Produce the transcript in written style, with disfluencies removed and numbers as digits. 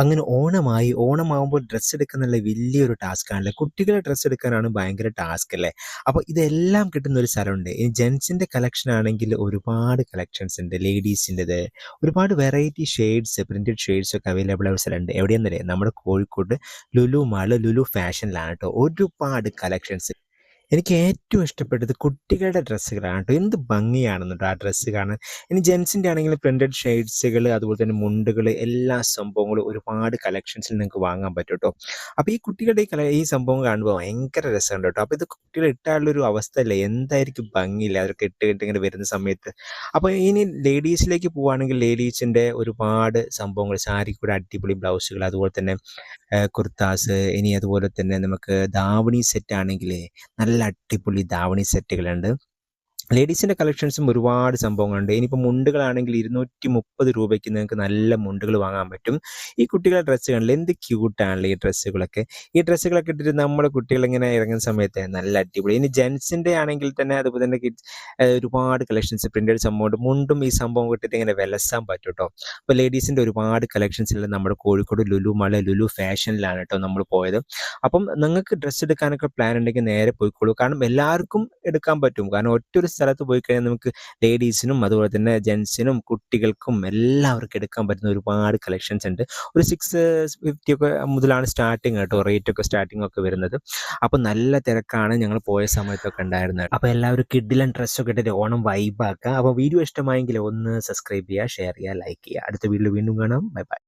അങ്ങനെ ഓണമായി. ഓണമാവുമ്പോൾ ഡ്രസ്സ് എടുക്കുന്നുള്ള വലിയൊരു ടാസ്ക്കാണല്ലേ. കുട്ടികളെ ഡ്രസ്സ് എടുക്കാനാണ് ഭയങ്കര ടാസ്ക് അല്ലേ. അപ്പോൾ ഇതെല്ലാം കിട്ടുന്ന ഒരു സ്ഥലമുണ്ട്. ഈ ജെൻസിന്റെ കളക്ഷൻ ആണെങ്കിൽ ഒരുപാട് കളക്ഷൻസ് ഉണ്ട്. ലേഡീസിൻ്റെത് ഒരുപാട് വെറൈറ്റി ഷെയ്ഡ്സ്, പ്രിന്റഡ് ഷെയ്ഡ്സ് ഒക്കെ അവൈലബിൾ ആയ ഒരു സ്ഥലമുണ്ട്. എവിടെയെന്നറിയാം, നമ്മുടെ കോഴിക്കോട് ലുലു മാള്, ലുലു ഫാഷനിലാണ് കേട്ടോ. ഒരുപാട് കളക്ഷൻസ്. എനിക്ക് ഏറ്റവും ഇഷ്ടപ്പെട്ടത് കുട്ടികളുടെ ഡ്രസ്സുകളാണ് കേട്ടോ. എന്ത് ഭംഗിയാണെന്ന് ട്ടോ ആ ഡ്രസ്സ് കാണാൻ. ഇനി ജെൻസിൻ്റെ ആണെങ്കിൽ പ്രിന്റഡ് ഷെയ്ഡ്സുകൾ, അതുപോലെ തന്നെ മുണ്ടുകൾ, എല്ലാ സംഭവങ്ങളും ഒരുപാട് കളക്ഷൻസിൽ നിങ്ങൾക്ക് വാങ്ങാൻ പറ്റും കേട്ടോ. അപ്പോൾ ഈ കുട്ടികളുടെ ഈ സംഭവം കാണുമ്പോൾ ഭയങ്കര രസമുണ്ട് കേട്ടോ. അപ്പോൾ ഇത് കുട്ടികൾ ഇട്ടാലുള്ളൊരു അവസ്ഥയല്ലേ, എന്തായിരിക്കും ഭംഗിയില്ലേ അതൊക്കെ ഇട്ട് ഇങ്ങനെ വരുന്ന സമയത്ത്. അപ്പോൾ ഇനി ലേഡീസിലേക്ക് പോവുകയാണെങ്കിൽ ലേഡീസിൻ്റെ ഒരുപാട് സംഭവങ്ങൾ, സാരി കൂടെ അടിപൊളി ബ്ലൗസുകൾ, അതുപോലെ തന്നെ കുർത്താസ്, ഇനി അതുപോലെ തന്നെ നമുക്ക് ദാവണി സെറ്റ് ആണെങ്കിൽ നല്ല അടിപൊളി ദാവണി സെറ്റുകളുണ്ട്. ലേഡീസിൻ്റെ കളക്ഷൻസും ഒരുപാട് സംഭവങ്ങളുണ്ട്. ഇനിയിപ്പോൾ മുണ്ടുകളാണെങ്കിൽ 230 രൂപയ്ക്ക് നിങ്ങൾക്ക് നല്ല മുണ്ടുകൾ വാങ്ങാൻ പറ്റും. ഈ കുട്ടികളുടെ ഡ്രസ്സ് കണ്ടില്ലേ, എന്ത് ക്യൂട്ടാണല്ലേ ഈ ഡ്രസ്സുകളൊക്കെ. ഈ ഡ്രസ്സുകളൊക്കെ ഇട്ടിട്ട് നമ്മുടെ കുട്ടികളിങ്ങനെ ഇറങ്ങുന്ന സമയത്ത് നല്ല അടിപൊളി. ഇനി ജെൻസിൻ്റെ ആണെങ്കിൽ തന്നെ അതുപോലെ തന്നെ കിഡ്സ് ഒരുപാട് കളക്ഷൻസ്, പ്രിന്റഡ് സംഭവമുണ്ട്. മുണ്ടും ഈ സംഭവം ഇട്ടിട്ട് ഇങ്ങനെ വിലസാൻ പറ്റും കേട്ടോ. അപ്പോൾ ലേഡീസിൻ്റെ ഒരുപാട് കളക്ഷൻസ് ഉള്ള നമ്മുടെ കോഴിക്കോട് ലുലു മാള്, ലുലു ഫാഷനിലാണ് കേട്ടോ നമ്മൾ പോയത്. അപ്പം നിങ്ങൾക്ക് ഡ്രസ്സ് എടുക്കാനൊക്കെ പ്ലാൻ ഉണ്ടെങ്കിൽ നേരെ പോയിക്കോളൂ. കാരണം എല്ലാവർക്കും എടുക്കാൻ പറ്റും. കാരണം ഒറ്റൊരു സ്ഥലത്ത് പോയി കഴിഞ്ഞാൽ നമുക്ക് ലേഡീസിനും അതുപോലെ തന്നെ ജെൻസിനും കുട്ടികൾക്കും എല്ലാവർക്കും എടുക്കാൻ പറ്റുന്ന ഒരുപാട് കളക്ഷൻസ് ഉണ്ട്. ഒരു 650 ഒക്കെ മുതലാണ് സ്റ്റാർട്ടിങ് കേട്ടോ, റേറ്റ് ഒക്കെ സ്റ്റാർട്ടിങ് ഒക്കെ വരുന്നത്. അപ്പോൾ നല്ല തിരക്കാണ് ഞങ്ങൾ പോയ സമയത്തൊക്കെ ഉണ്ടായിരുന്നത്. അപ്പോൾ എല്ലാവരും കിഡിലൻ ഡ്രസ്സൊക്കെ ഇട്ടിട്ട് ഓണം വൈബാക്കുക. അപ്പോൾ വീഡിയോ ഇഷ്ടമായെങ്കിൽ ഒന്ന് സബ്സ്ക്രൈബ് ചെയ്യുക, ഷെയർ ചെയ്യുക, ലൈക്ക് ചെയ്യുക. അടുത്ത വീഡിയോയിൽ വീണ്ടും കാണാം. Bye bye.